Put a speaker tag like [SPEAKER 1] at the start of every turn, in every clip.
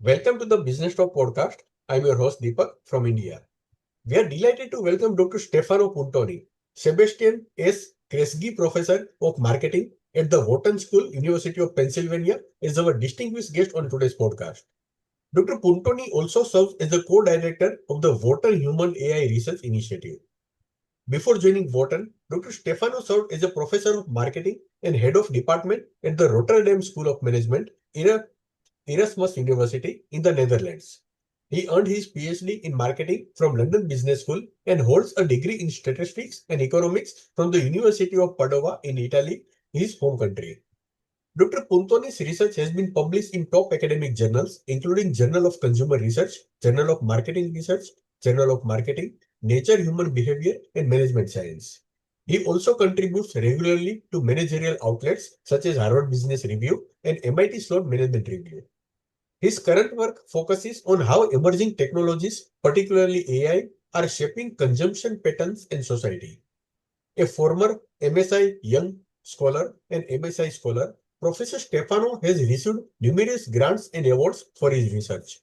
[SPEAKER 1] Welcome to the Businesstalk podcast. I'm your host Deepak from India. We are delighted to welcome Dr. Stefano Puntoni, Sebastian S. Kresge Professor of Marketing at the Wharton School, University of Pennsylvania, is our distinguished guest on today's podcast. Dr. Puntoni also serves as the co-director of the Wharton Human AI Research Initiative. Before joining Wharton, Dr. Stefano served as a professor of marketing and head of department at the Rotterdam School of Management in Erasmus University in the Netherlands. He earned his PhD in marketing from London Business School and holds a degree in statistics and economics from the University of Padova in Italy, his home country. Dr. Puntoni's research has been published in top academic journals, including Journal of Consumer Research, Journal of Marketing Research, Journal of Marketing, Nature Human Behavior, and Management Science. He also contributes regularly to managerial outlets such as Harvard Business Review and MIT Sloan Management Review. His current work focuses on how emerging technologies, particularly AI, are shaping consumption patterns in society. A former MSI Young Scholar and MSI Scholar, Professor Stefano has received numerous grants and awards for his research.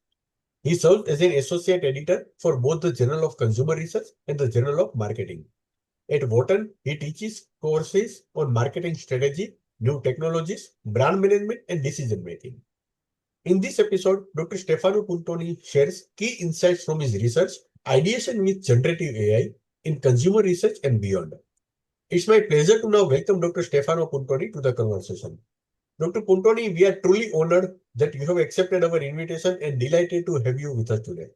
[SPEAKER 1] He served as an associate editor for both the Journal of Consumer Research and the Journal of Marketing. At Wharton, he teaches courses on marketing strategy, new technologies, brand management, and decision making. In this episode, Dr. Stefano Puntoni shares key insights from his research, ideation with generative AI in consumer research and beyond. It's my pleasure to now welcome Dr. Stefano Puntoni to the conversation. Dr. Puntoni, we are truly honored that you have accepted our invitation and delighted to have you with us today.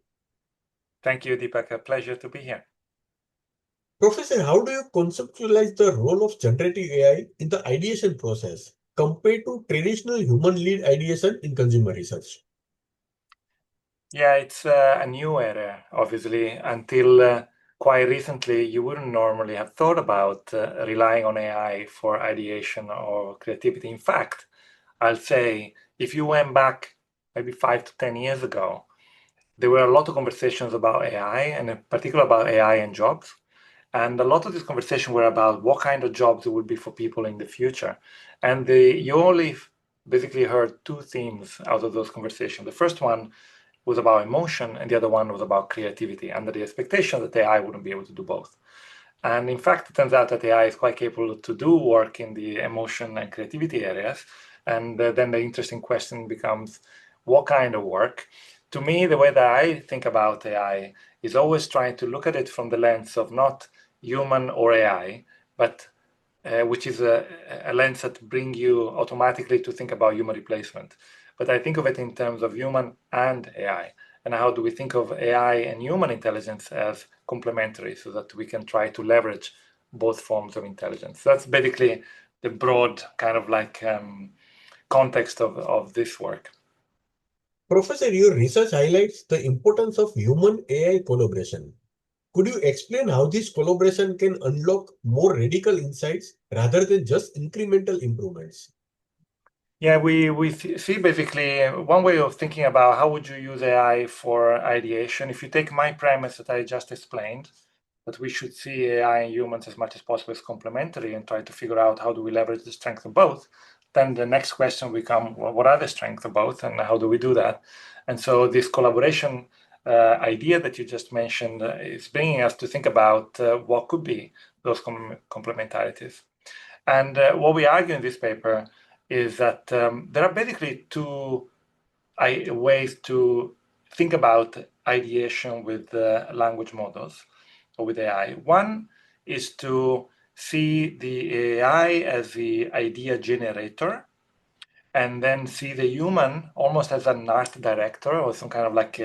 [SPEAKER 2] Thank you, Deepak. A pleasure to be here.
[SPEAKER 1] Professor, how do you conceptualize the role of generative AI in the ideation process compared to traditional human-led ideation in consumer research?
[SPEAKER 2] Yeah, it's a new area, obviously. Until quite recently, you wouldn't normally have thought about relying on AI for ideation or creativity. In fact, I'll say if you went back maybe 5 to 10 years ago, there were a lot of conversations about AI, and in particular about AI and jobs. And a lot of this conversation were about what kind of jobs it would be for people in the future. And you only basically heard two themes out of those conversations. The first one was about emotion, and the other one was about creativity, under the expectation that AI wouldn't be able to do both. And in fact, it turns out that AI is quite capable to do work in the emotion and creativity areas. And then the interesting question becomes, what kind of work? To me, the way that I think about AI is always trying to look at it from the lens of not human or AI, but which is a lens that brings you automatically to think about human replacement. But I think of it in terms of human and AI. And how do we think of AI and human intelligence as complementary so that we can try to leverage both forms of intelligence? So that's basically the broad kind of like context of this work.
[SPEAKER 1] Professor, your research highlights the importance of human-AI collaboration. Could you explain how this collaboration can unlock more radical insights rather than just incremental improvements?
[SPEAKER 2] Yeah, we see basically one way of thinking about how would you use AI for ideation. If you take my premise that I just explained, that we should see AI and humans as much as possible as complementary and try to figure out how do we leverage the strength of both, then the next question will become, well, what are the strengths of both and how do we do that? And so this collaboration idea that you just mentioned is bringing us to think about what could be those complementarities. And what we argue in this paper is that there are basically two ways to think about ideation with language models or with AI. One is to see the AI as the idea generator, and then see the human almost as an art director or some kind of like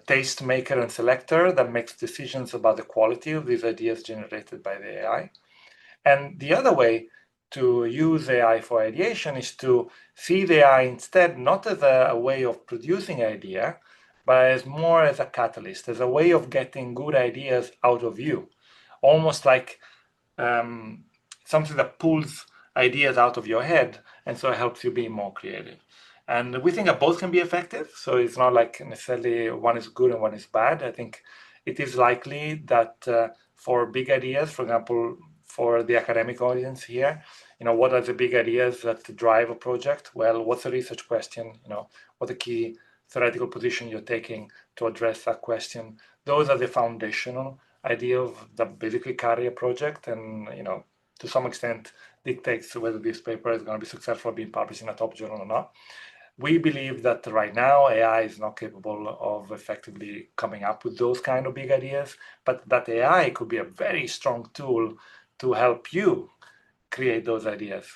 [SPEAKER 2] taste maker and selector that makes decisions about the quality of these ideas generated by the AI. And the other way to use AI for ideation is to see the AI instead not as a way of producing idea, but as more as a catalyst, as a way of getting good ideas out of you, almost like something that pulls ideas out of your head, and so it helps you be more creative. And we think that both can be effective, so it's not like necessarily one is good and one is bad. I think it is likely that for big ideas, for example, for the academic audience here, what are the big ideas that drive a project? Well, what's the research question? What are the key theoretical position you're taking to address that question. Those are the foundational idea of the basically carry a project, and to some extent dictates whether this paper is going to be successful being published in a top journal or not. We believe that right now AI is not capable of effectively coming up with those kind of big ideas, but that AI could be a very strong tool to help you create those ideas.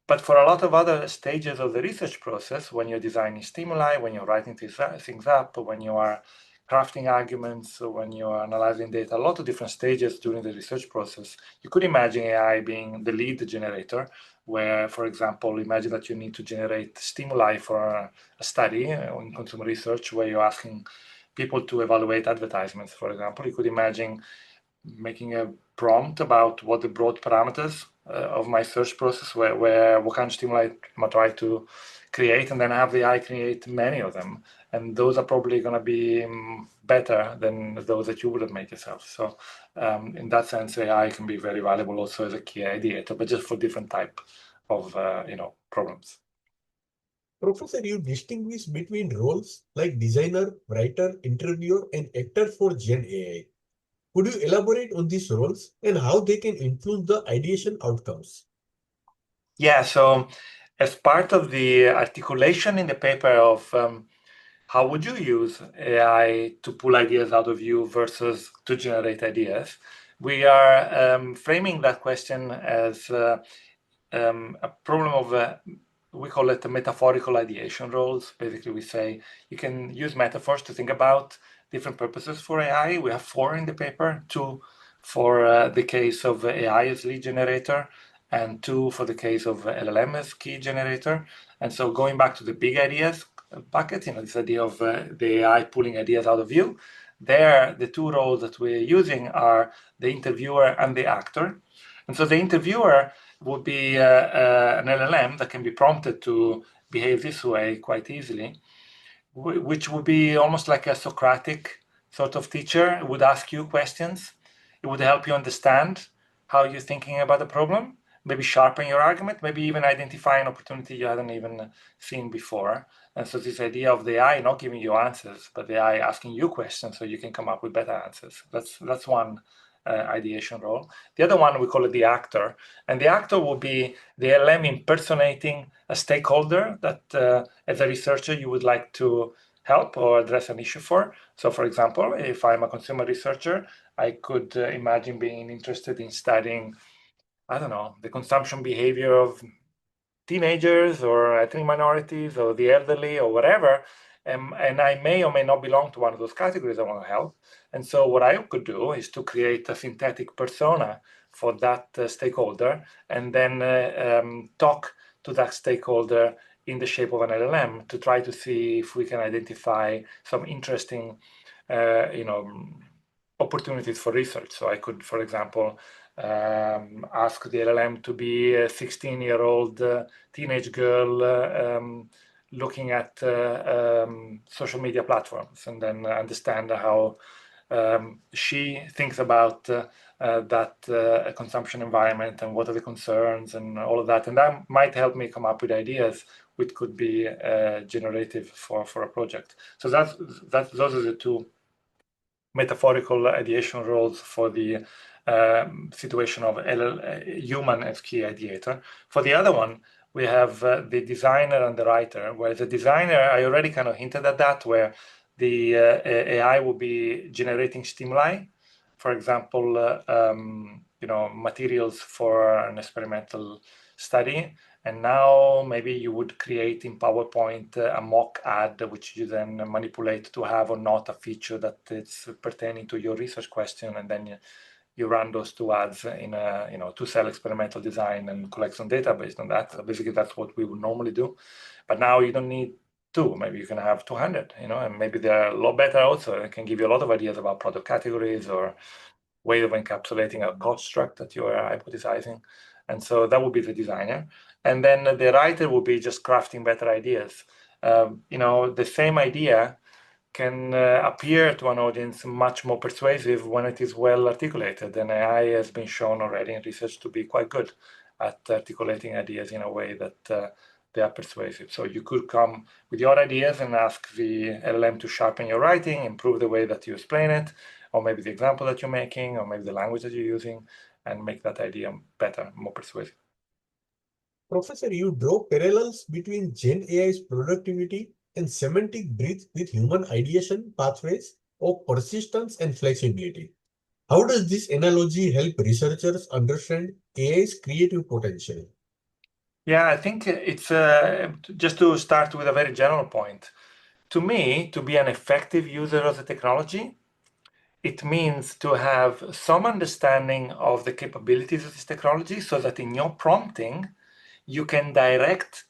[SPEAKER 2] But for a lot of other stages of the research process, when you're designing stimuli, when you're writing things up, when you are crafting arguments, or when you are analyzing data, a lot of different stages during the research process, you could imagine AI being the lead generator, where, for example, imagine that you need to generate stimuli for a study in consumer research where you're asking people to evaluate advertisements, for example. You could imagine making a prompt about what the broad parameters of my search process, where what kind of stimuli am I trying to create, and then have the AI create many of them. And those are probably going to be better than those that you wouldn't make yourself. So in that sense, AI can be very valuable also as a key ideator, but just for different type of problems.
[SPEAKER 1] Professor, you distinguish between roles like designer, writer, interviewer, and actor for Gen AI. Could you elaborate on these roles and how they can influence the ideation outcomes?
[SPEAKER 2] Yeah, so as part of the articulation in the paper of how would you use AI to pull ideas out of you versus to generate ideas, we are framing that question as a problem of, we call it the metaphorical ideation roles. Basically, we say you can use metaphors to think about different purposes for AI. We have 4 in the paper, 2 for the case of AI as lead generator, and 2 for the case of LLM as key generator. And so going back to the big ideas bucket, this idea of the AI pulling ideas out of you, there, the 2 roles that we're using are the interviewer and the actor. And so the interviewer would be an LLM that can be prompted to behave this way quite easily, which would be almost like a Socratic sort of teacher. It would ask you questions. It would help you understand how you're thinking about the problem, maybe sharpen your argument, maybe even identify an opportunity you hadn't even seen before. And so this idea of the AI not giving you answers, but the AI asking you questions so you can come up with better answers. That's one ideation role. The other one, we call it the actor. And the actor will be the LM impersonating a stakeholder that as a researcher you would like to help or address an issue for. So for example, if I'm a consumer researcher, I could imagine being interested in studying, I don't know, the consumption behavior of teenagers or ethnic minorities or the elderly or whatever. And I may or may not belong to one of those categories I want to help. And so what I could do is to create a synthetic persona for that stakeholder, and then talk to that stakeholder in the shape of an LLM to try to see if we can identify some interesting opportunities for research. So I could, for example, ask the LLM to be a 16-year-old teenage girl looking at social media platforms, and then understand how she thinks about that consumption environment and what are the concerns and all of that. And that might help me come up with ideas which could be generative for a project. So those are the 2 metaphorical ideation roles for the situation of human as key ideator. For the other one, we have the designer and the writer, where the designer, I already kind of hinted at that, where the AI will be generating stimuli, for example, materials for an experimental study. And now maybe you would create in PowerPoint a mock ad, which you then manipulate to have or not a feature that is pertaining to your research question, and then you run those 2 ads in a to sell experimental design and collect some data based on that. So basically, that's what we would normally do. But now you don't need 2. Maybe you can have 200. And maybe they're a lot better also. It can give you a lot of ideas about product categories or way of encapsulating a construct that you are hypothesizing. And so that would be the designer. And then the writer will be just crafting better ideas. The same idea can appear to an audience much more persuasive when it is well articulated. And AI has been shown already in research to be quite good at articulating ideas in a way that they are persuasive. So you could come with your ideas and ask the LLM to sharpen your writing, improve the way that you explain it, or maybe the example that you're making, or maybe the language that you're using, and make that idea better, more persuasive.
[SPEAKER 1] Professor, you draw parallels between Gen AI's productivity and semantic breadth with human ideation pathways of persistence and flexibility. How does this analogy help researchers understand AI's creative potential?
[SPEAKER 2] Yeah, I think it's just to start with a very general point. To me, to be an effective user of the technology, it means to have some understanding of the capabilities of this technology so that in your prompting, you can direct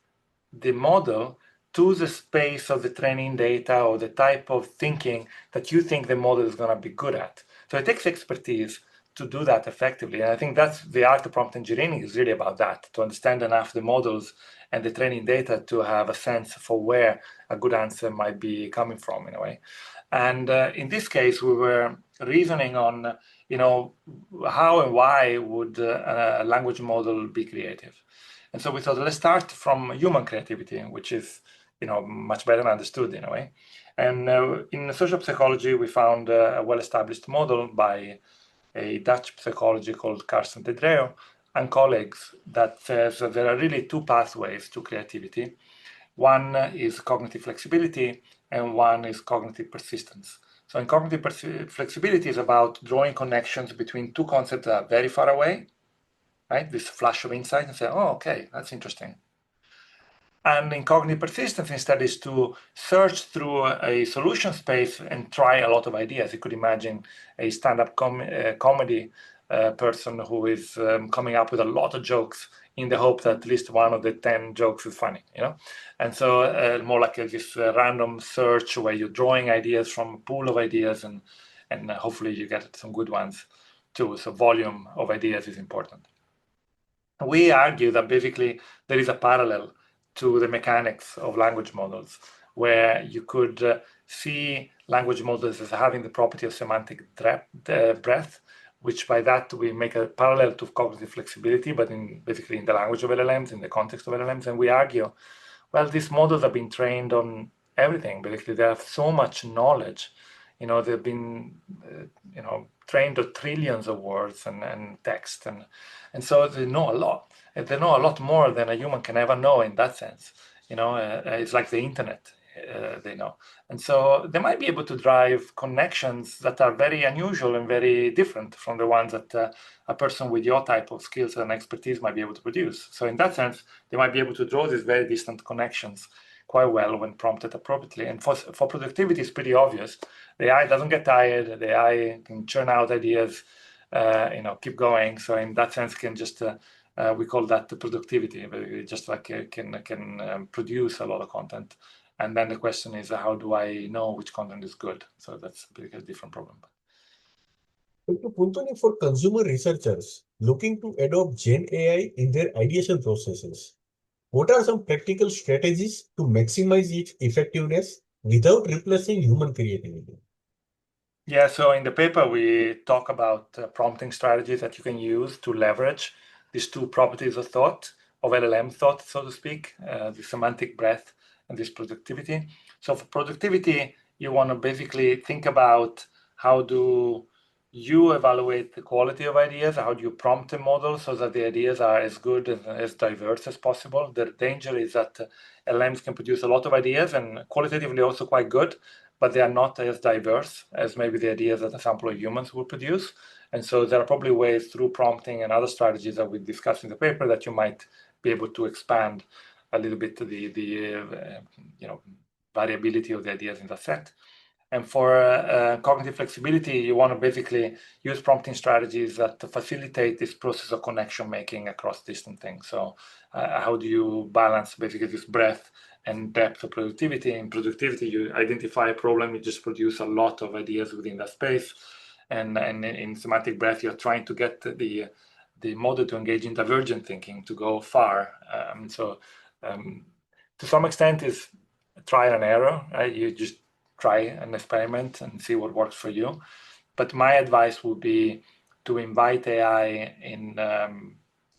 [SPEAKER 2] the model to the space of the training data or the type of thinking that you think the model is going to be good at. So it takes expertise to do that effectively. And I think that's the art of prompt engineering is really about that, to understand enough the models and the training data to have a sense for where a good answer might be coming from in a way. And in this case, we were reasoning on, how and why would a language model be creative? And so we thought, let's start from human creativity, which is, much better understood in a way. And in social psychology, we found a well-established model by a Dutch psychology called Carsten de Dreo and colleagues that says that there are really two pathways to creativity. One is cognitive flexibility and one is cognitive persistence. So in cognitive flexibility is about drawing connections between two concepts that are very far away, right? This flash of insight and say, oh, okay, that's interesting. And in cognitive persistence, instead, is to search through a solution space and try a lot of ideas. You could imagine a stand-up comedy person who is coming up with a lot of jokes in the hope that at least one of the 10 jokes is funny, And so more like this random search where you're drawing ideas from a pool of ideas and hopefully you get some good ones too. So volume of ideas is important. We argue that basically there is a parallel to the mechanics of language models, where you could see language models as having the property of semantic breadth, which by that we make a parallel to cognitive flexibility, but basically in the language of LLMs, in the context of LLMs. And we argue, well, these models have been trained on everything. Basically, they have so much knowledge. They've been, trained on trillions of words and text, and so they know a lot. And they know a lot more than a human can ever know in that sense. It's like the internet. They know, and so they might be able to drive connections that are very unusual and very different from the ones that a person with your type of skills and expertise might be able to produce. So in that sense, they might be able to draw these very distant connections quite well when prompted appropriately. And for productivity, it's pretty obvious. The AI doesn't get tired. The AI can churn out ideas, keep going. So in that sense, can just we call that the productivity. Just like can produce a lot of content. And then the question is, how do I know which content is good? So that's a different problem.
[SPEAKER 1] Dr. Puntoni, for consumer researchers looking to adopt Gen AI in their ideation processes, what are some practical strategies to maximize its effectiveness without replacing human creativity?
[SPEAKER 2] Yeah, so in the paper, we talk about prompting strategies that you can use to leverage these two properties of thought, of LLM thought, so to speak, the semantic breadth and this productivity. So for productivity, you want to basically think about how do you evaluate the quality of ideas, how do you prompt a model so that the ideas are as good and as diverse as possible. The danger is that LLMs can produce a lot of ideas and qualitatively also quite good, but they are not as diverse as maybe the ideas that a sample of humans will produce. And so there are probably ways through prompting and other strategies that we discuss in the paper that you might be able to expand a little bit the variability of the ideas in the set. And for cognitive flexibility, you want to basically use prompting strategies that facilitate this process of connection making across distant things. So how do you balance basically this breadth and depth of productivity? In productivity, you identify a problem, you just produce a lot of ideas within that space. And in semantic breadth, you're trying to get the model to engage in divergent thinking, to go far. To some extent, is trial and error. Right? You just try an experiment and see what works for you. But my advice would be to invite AI in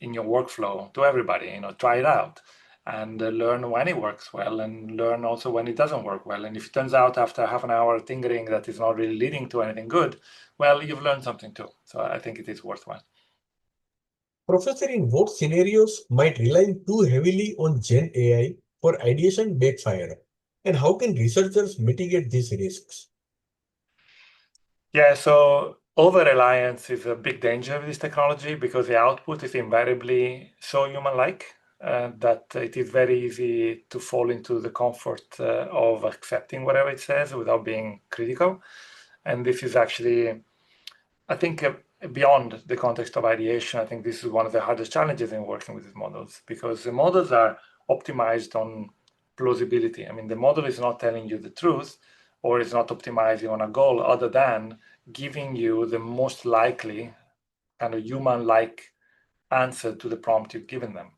[SPEAKER 2] your workflow to everybody. Try it out. and learn when it works well and learn also when it doesn't work well. And if it turns out after half an hour tinkering that is not really leading to anything good, well, you've learned something too. So I think it is worthwhile.
[SPEAKER 1] Professor, in what scenarios might relying too heavily on Gen AI for ideation backfire? And how can researchers mitigate these risks?
[SPEAKER 2] Yeah, so over-reliance is a big danger with this technology because the output is invariably so human-like that it is very easy to fall into the comfort of accepting whatever it says without being critical. And this is actually, I think, beyond the context of ideation. I think this is one of the hardest challenges in working with these models because the models are optimized on plausibility. I mean, the model is not telling you the truth or is not optimizing on a goal other than giving you the most likely kind of human-like answer to the prompt you've given them.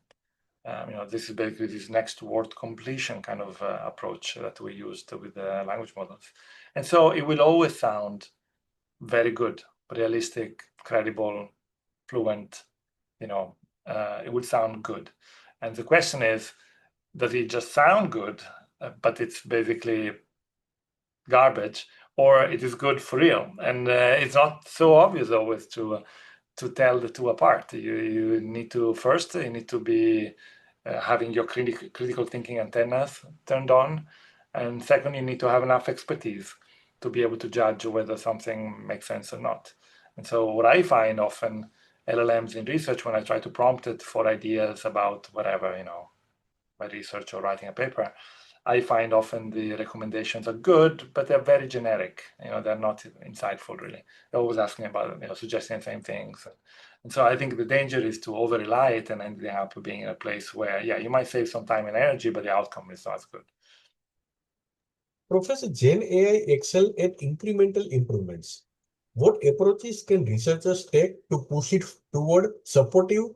[SPEAKER 2] This is basically this next word completion kind of approach that we used with the language models. And so it will always sound very good, realistic, credible, fluent, it would sound good. And the question is, does it just sound good, but it's basically garbage, or it is good for real? And it's not so obvious always to tell the two apart. You need to be having your critical thinking antennas turned on, and second, you need to have enough expertise to be able to judge whether something makes sense or not. And so what I find often LLMs in research, when I try to prompt it for ideas about whatever, my research or writing a paper, I find often the recommendations are good, but they're very generic. They're not insightful really. They're always asking about, suggesting the same things. And so I think the danger is to over-rely it and ending up being in a place where, yeah, you might save some time and energy, but the outcome is not as good.
[SPEAKER 1] Professor, Gen AI excel at incremental improvements. What approaches can researchers take to push it toward supportive,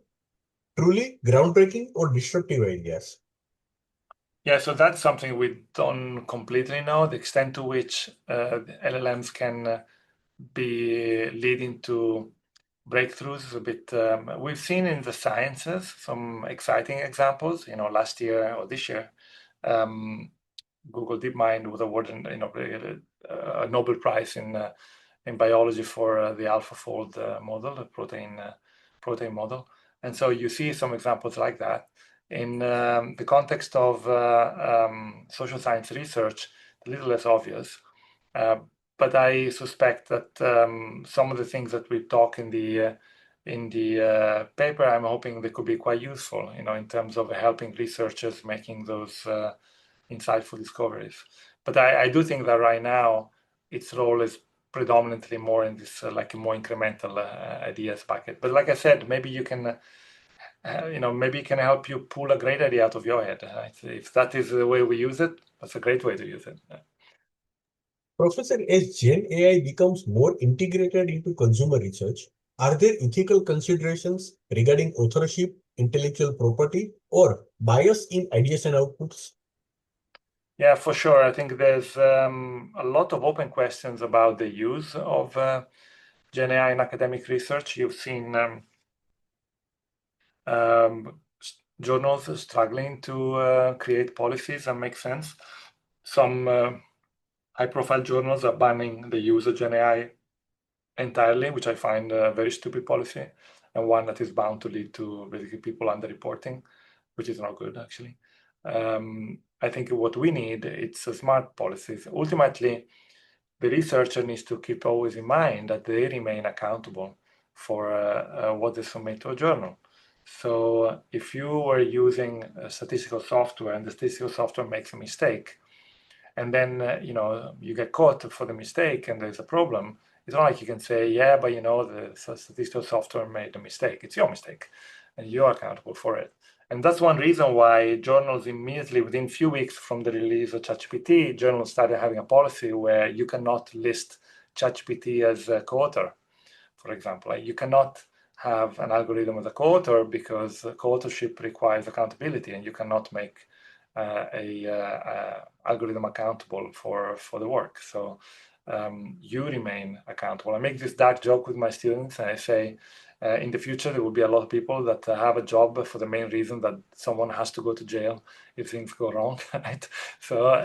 [SPEAKER 1] truly groundbreaking, or disruptive ideas?
[SPEAKER 2] Yeah, so that's something we don't completely know, the extent to which LLMs can be leading to breakthroughs is a bit. We've seen in the sciences some exciting examples. Last year or this year, Google DeepMind was awarded a Nobel Prize in biology for the AlphaFold model, the protein model. And so you see some examples like that. In the context of social science research, a little less obvious. But I suspect that some of the things that we talk in the paper, I'm hoping they could be quite useful, in terms of helping researchers making those insightful discoveries. But I do think that right now its role is predominantly more in this like a more incremental ideas bucket. But like I said, maybe you can maybe it can help you pull a great idea out of your head. Right? If that is the way we use it, that's a great way to use it.
[SPEAKER 1] Professor, as Gen AI becomes more integrated into consumer research, are there ethical considerations regarding authorship, intellectual property, or bias in ideation outputs?
[SPEAKER 2] Yeah, for sure. I think there's a lot of open questions about the use of GenAI in academic research. You've seen journals struggling to create policies that make sense. Some high-profile journals are banning the use of GenAI entirely, which I find a very stupid policy, and one that is bound to lead to basically people underreporting, which is not good actually. I think what we need, it's a smart policies. Ultimately, the researcher needs to keep always in mind that they remain accountable for what they submit to a journal. So if you were using statistical software and the statistical software makes a mistake, and then you get caught for the mistake and there's a problem, it's not like you can say, yeah, but the statistical software made a mistake. It's your mistake, and you're accountable for it. And that's one reason why journals immediately, within a few weeks from the release of ChatGPT, journals started having a policy where you cannot list ChatGPT as a co-author, for example. You cannot have an algorithm as a co-author because co-authorship requires accountability, and you cannot make a algorithm accountable for the work. So you remain accountable. I make this dark joke with my students, and I say, in the future, there will be a lot of people that have a job for the main reason that someone has to go to jail if things go wrong, right? So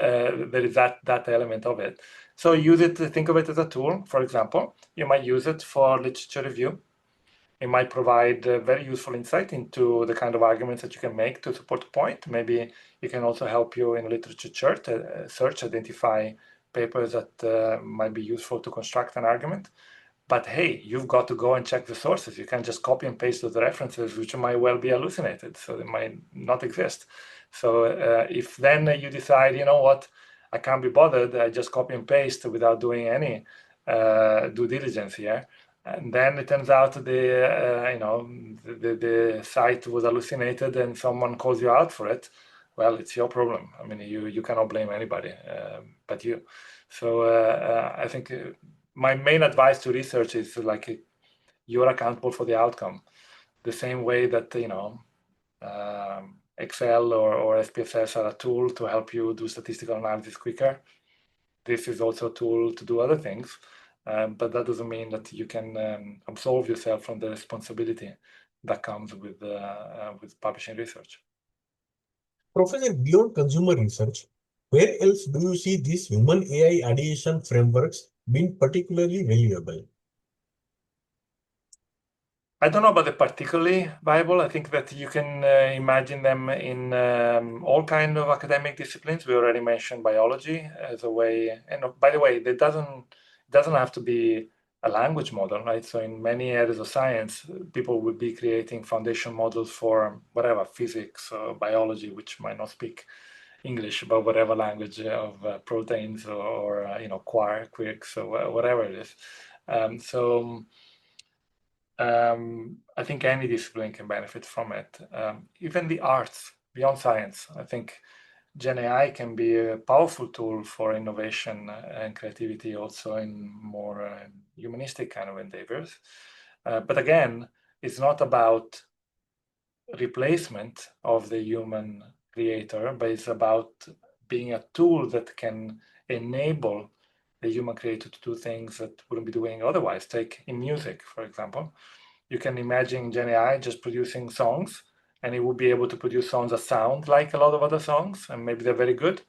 [SPEAKER 2] there is that element of it. So use it, think of it as a tool. For example, you might use it for literature review. It might provide very useful insight into the kind of arguments that you can make to support a point. Maybe it can also help you in literature search, identify papers that might be useful to construct an argument. But hey, you've got to go and check the sources. You can't just copy and paste those references, which might well be hallucinated, so they might not exist. So if then you decide, you know what, I can't be bothered, I just copy and paste without doing any due diligence here, and then it turns out the site was hallucinated and someone calls you out for it, well, it's your problem. I mean, you cannot blame anybody but you. So I think my main advice to research is like you're accountable for the outcome. The same way that Excel or SPSS are a tool to help you do statistical analysis quicker. This is also a tool to do other things, but that doesn't mean that you can absolve yourself from the responsibility that comes with publishing research.
[SPEAKER 1] Professor, beyond consumer research, where else do you see these human AI ideation frameworks being particularly valuable?
[SPEAKER 2] I don't know about the particularly viable. I think that you can imagine them in all kinds of academic disciplines. We already mentioned biology as a way, and by the way, it doesn't have to be a language model, right? So in many areas of science, people would be creating foundation models for whatever, physics or biology, which might not speak English, but whatever language of proteins or quarks or whatever it is. I think any discipline can benefit from it. Even the arts, beyond science, I think GenAI can be a powerful tool for innovation and creativity also in more humanistic kind of endeavors. But again, it's not about replacement of the human creator, but it's about being a tool that can enable the human creator to do things that wouldn't be doing otherwise. Take in music, for example. You can imagine GenAI just producing songs, and it would be able to produce songs that sound like a lot of other songs, and maybe they're very good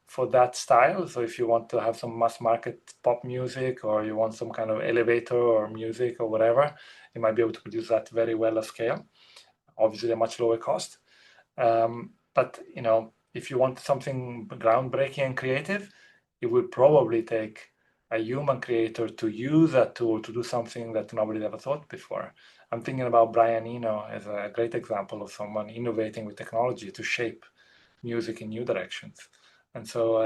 [SPEAKER 2] for that style. So if you want to have some mass market pop music, or you want some kind of elevator or music or whatever, you might be able to produce that very well at scale. Obviously, a much lower cost. But if you want something groundbreaking and creative, it would probably take a human creator to use that tool to do something that nobody ever thought before. I'm thinking about Brian Eno as a great example of someone innovating with technology to shape music in new directions. And so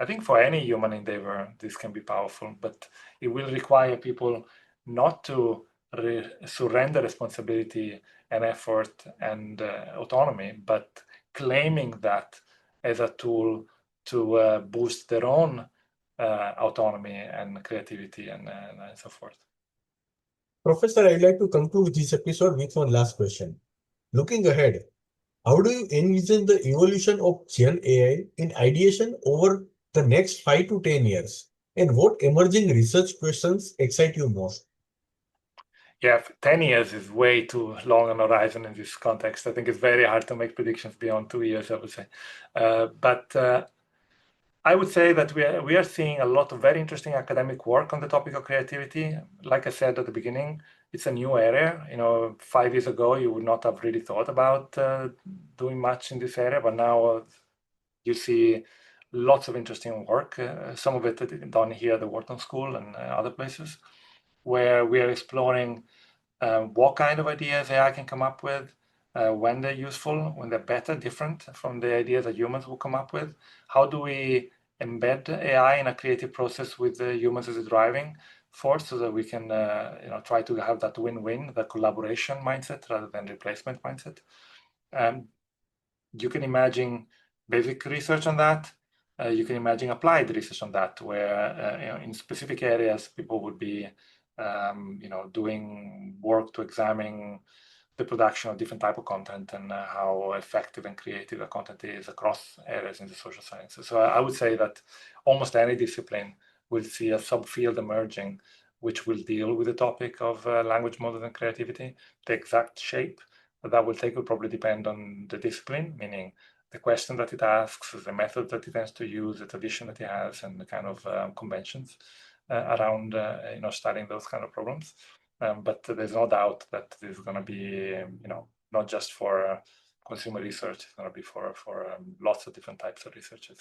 [SPEAKER 2] I think for any human endeavor, this can be powerful, but it will require people not to surrender responsibility and effort and autonomy, but claiming that as a tool to boost their own autonomy and creativity and so forth.
[SPEAKER 1] Professor, I'd like to conclude this episode with one last question. Looking ahead, how do you envision the evolution of Gen AI in ideation over the next 5 to 10 years? And what emerging research questions excite you most?
[SPEAKER 2] Yeah, 10 years is way too long an horizon in this context. I think it's very hard to make predictions beyond 2 years, I would say. But I would say that we are seeing a lot of very interesting academic work on the topic of creativity. Like I said at the beginning, it's a new area. 5 years ago, you would not have really thought about doing much in this area, but now you see lots of interesting work. Some of it done here at the Wharton School and other places, where we are exploring what kind of ideas AI can come up with, when they're useful, when they're better, different from the ideas that humans will come up with. How do we embed AI in a creative process with humans as a driving force so that we can try to have that win-win, the collaboration mindset rather than replacement mindset. You can imagine basic research on that. You can imagine applied research on that, where in specific areas people would be doing work to examine the production of different type of content and how effective and creative the content is across areas in the social sciences. So I would say that almost any discipline we'll see a subfield emerging which will deal with the topic of language models and creativity. The exact shape that will take will probably depend on the discipline, meaning the question that it asks, the method that it tends to use, the tradition that it has, and the kind of conventions around studying those kind of problems. But there's no doubt that this is going to be, not just for consumer research, it's going to be for lots of different types of researches.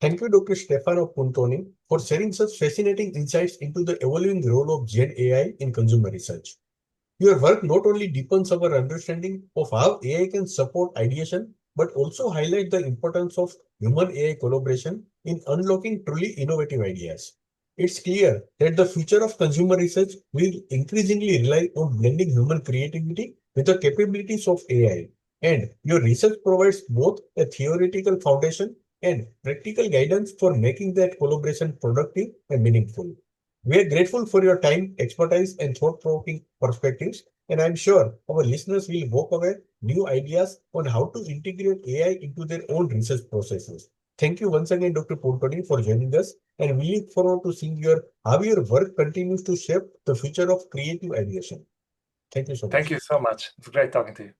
[SPEAKER 1] Thank you, Dr. Stefano Puntoni, for sharing such fascinating insights into the evolving role of Gen AI in consumer research. Your work not only deepens our understanding of how AI can support ideation, but also highlight the importance of human-AI collaboration in unlocking truly innovative ideas. It's clear that the future of consumer research will increasingly rely on blending human creativity with the capabilities of AI. And your research provides both a theoretical foundation and practical guidance for making that collaboration productive and meaningful. We are grateful for your time, expertise, and thought-provoking perspectives, and I'm sure our listeners will walk away new ideas on how to integrate AI into their own research processes. Thank you once again, Dr. Puntoni, for joining us, and we look forward to seeing how your work continues to shape the future of creative ideation. Thank you so much.
[SPEAKER 2] Thank you so much. It's great talking to you.